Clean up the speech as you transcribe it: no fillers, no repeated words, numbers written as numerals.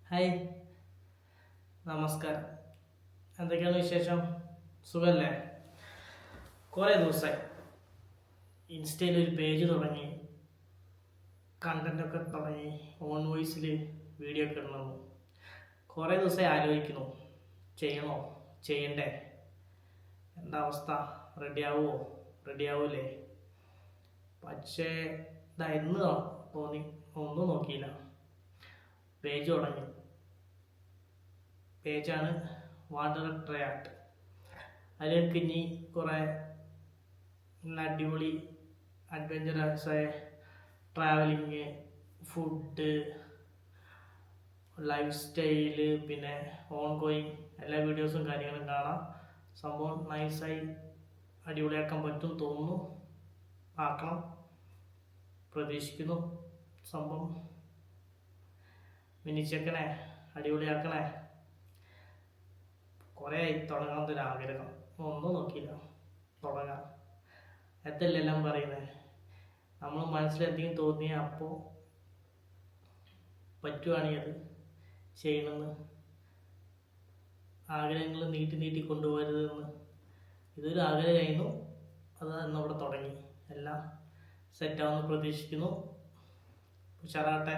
Hi, നമസ്കാരം. എന്തൊക്കെയാണ് വിശേഷം? സുഖല്ലേ? കുറേ ദിവസമായി ഇൻസ്റ്റയിൽ ഒരു പേജ് തുടങ്ങി, കണ്ടൻറ്റൊക്കെ തുടങ്ങി, ഓൺ വോയിസിൽ വീഡിയോ ഒക്കെ ഇടണമെന്ന് കുറേ ദിവസമായി ആലോചിക്കുന്നു. ചെയ്യണോ ചെയ്യണ്ടേ, എന്താ അവസ്ഥ, റെഡിയാവൂലേ? പക്ഷേ ഇന്ന് തോന്നി, ഒന്നും നോക്കിയില്ല, പേജ് തുടങ്ങി. പേജാണ് വാണ്ടർ ട്രയാട്ട്. അതിലേക്ക് ഇനി കുറേ നല്ല അടിപൊളി അഡ്വഞ്ചറസായ ട്രാവലിങ്, ഫുഡ്, ലൈഫ് സ്റ്റൈല്, പിന്നെ ഓൺ ഗോയിങ് എല്ലാ വീഡിയോസും കാര്യങ്ങളും കാണാം. സംഭവം നൈസായി അടിപൊളിയാക്കാൻ പറ്റും തോന്നുന്നു. ആക്കണം, പ്രതീക്ഷിക്കുന്നു. സംഭവം മിനിച്ചേക്കണേ, അടിപൊളിയാക്കണേ. കുറേ ആയി തുടങ്ങാത്തൊരാഗ്രഹം, ഒന്നും നോക്കിയില്ല, തുടങ്ങാം. എല്ലാം പറയുന്നത് നമ്മൾ മനസ്സിൽ എന്തെങ്കിലും തോന്നിയാൽ അപ്പോൾ പറ്റുവാണെങ്കിൽ അത് ചെയ്യണമെന്ന്. ആഗ്രഹങ്ങൾ നീട്ടി കൊണ്ടുപോകരുതെന്ന്. ഇതൊരു ആഗ്രഹമായിരുന്നു, അത് ഇന്നവിടെ തുടങ്ങി. എല്ലാം സെറ്റാവുമെന്ന് പ്രതീക്ഷിക്കുന്നു. ഉഷാറാട്ടെ.